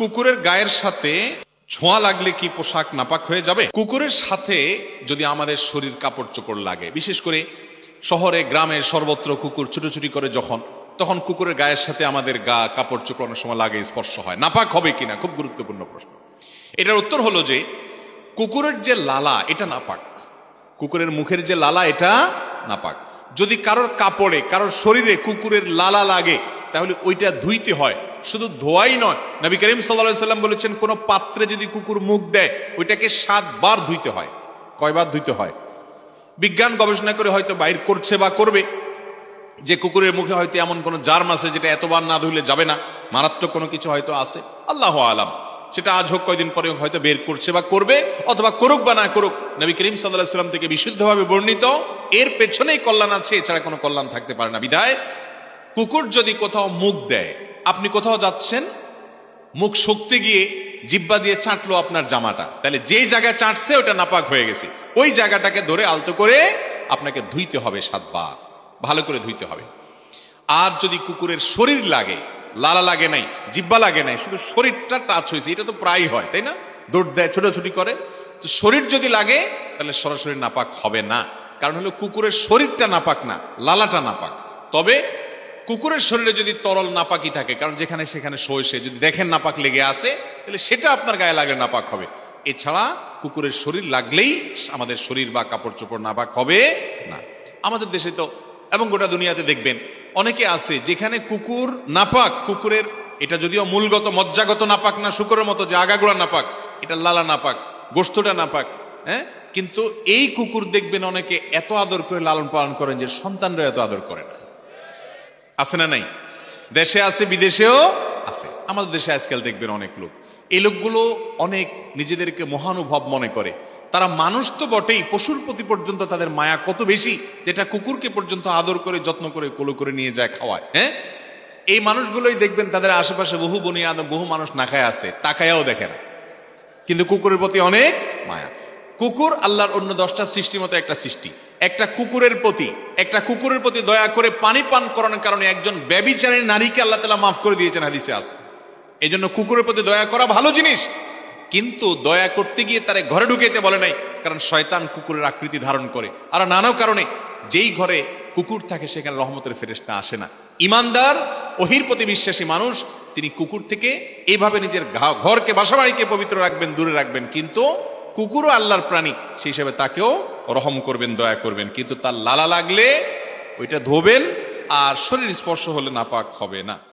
কুকুরের গায়ের সাথে ছোঁয়া লাগলে কি পোশাক নাপাক হয়ে যাবে? কুকুরের সাথে যদি আমাদের শরীর কাপড় চোপড় লাগে, বিশেষ করে শহরে গ্রামে সর্বত্র কুকুর ছুটোছুটি করে তখন কুকুরের গায়ের সাথে আমাদের গা কাপড় চোপড় অনেক সময় লাগে, স্পর্শ হয়, নাপাক হবে কিনা খুব গুরুত্বপূর্ণ প্রশ্ন। এটার উত্তর হলো যে কুকুরের যে লালা এটা নাপাক, কুকুরের মুখের যে লালা এটা নাপাক। যদি কারোর কাপড়ে কারোর শরীরে কুকুরের লালা লাগে তাহলে ওইটা ধুইতে হয়, শুধু ধোয়াই নয়। নবী করিম সাল্লাল্লাহু আলাইহি সাল্লাম বলেছেন কোন পাত্রে যদি কুকুর মুখ দেয় ওইটাকে 7 বার ধুইতে হয়। কয়বার ধুইতে হয়? বিজ্ঞান গবেষণা করে হয়তো বাইর করছে বা করবে যে কুকুরের মুখে হয়তো এমন কোন জার্ম আছে যেটা এতবার না ধুইলে যাবে না, মারাত্মক কোনো কিছু হয়তো আছে, আল্লাহু আলাম। সেটা আজ হোক কয়দিন পরে হয়তো বের করছে বা করবে, অথবা করুক বা না করুক, নবী করিম সাল্লাল্লাহু আলাইহি সাল্লাম থেকে বিশুদ্ধভাবে বর্ণিত এর পেছনেই কল্যাণ আছে, এছাড়া কোনো কল্যাণ থাকতে পারে না। বিধায় কুকুর যদি কোথাও মুখ দেয়, আপনি কোথাও যাচ্ছেন, মুখ শুকতে গিয়ে জিহ্বা দিয়ে চাটলো আপনার জামাটা, তাহলে যেই জায়গায় চাটছে ওটা নাপাক হয়ে গেছে, ওই জায়গাটাকে ধরে আলতো করে আপনাকে ধুইতে হবে 7 বার, ভালো করে ধুইতে হবে। আর যদি কুকুরের শরীর লাগে, লালা লাগে নাই, জিহ্বা লাগে নাই, শুধু শরীরটা টাচ হয়েছে, এটা তো প্রায় হয় তাই না, দৌড় দেয়, ছোটাছুটি করে, তো শরীর যদি লাগে তাহলে সরাসরি নাপাক হবে না। কারণ হলো কুকুরের শরীরটা নাপাক না, লালাটা নাপাক। তবে কুকুরের শরীরে যদি তরল নাপাকি থাকে, কারণ যেখানে সেখানে সে যদি দেখেন নাপাক লেগে আছে, তাহলে সেটা আপনার গায়ে লাগলে নাপাক হবে। এছাড়া কুকুরের শরীর লাগলেই আমাদের শরীর বা কাপড় চোপড় নাপাক হবে না। আমাদের দেশে তো এবং গোটা দুনিয়াতে দেখবেন অনেকে আছে যেখানে কুকুর নাপাক, কুকুরের এটা যদিও মূলগত মজ্জাগত নাপাক না, শুকরের মতো যে আগাগোড়া নাপাক, এটা লালা নাপাক, গোশতটা নাপাক, হ্যাঁ, কিন্তু এই কুকুর দেখবেন অনেকে এত আদর করে লালন পালন করেন যে সন্তানরা এত আদর করে না। আছে না নাই? দেশে আছে, বিদেশেও আছে। আমাদের দেশে আজকাল দেখবেন অনেক লোক, এই লোকগুলো অনেক নিজেদেরকে মহানুভব মনে করে। তারা মানুষ তো বটেই, পশুর প্রতি পর্যন্ত তাদের মায়া কত বেশি, যেটা কুকুরকে পর্যন্ত আদর করে যত্ন করে কোলে করে নিয়ে যায়, খাওয়ায়। হ্যাঁ, এই মানুষগুলোই দেখবেন তাদের আশেপাশে বহু বনি আদম, বহু মানুষ না খায় আছে, তাকায়াও দেখে না, কিন্তু কুকুরের প্রতি অনেক মায়া। কুকুর আল্লাহর অন্য 10টা সৃষ্টির মতো একটা সৃষ্টি। একটা কুকুরের প্রতি দয়া করে পানি পান করানোর কারণে একজন ব্যভিচারী নারীকে আল্লাহ তাআলা মাফ করে দিয়েছেন, হাদিসে আছে। এই জন্য কুকুরের প্রতি দয়া করা ভালো জিনিস, কিন্তু দয়া করতে গিয়ে তারে ঘরে ঢুকাইতে বলে নাই, কারণ শয়তান কুকুরের আকৃতি ধারণ করে। আর নানা কারণে যেই ঘরে কুকুর থাকে সেখানে রহমতের ফেরেশতা আসে না। ইমানদার, ওহির প্রতি বিশ্বাসী মানুষ তিনি কুকুর থেকে এইভাবে নিজের ঘরকে, বাসাবাড়িকে পবিত্র রাখবেন, দূরে রাখবেন। কিন্তু কুকুরও আল্লাহর প্রাণী, সেই হিসাবে তাকেও রহম করবেন, দয়া করবেন, কিন্তু তার লালা লাগলে ওইটা ধোবেন, আর শরীর স্পর্শ হলে নাপাক হবে না।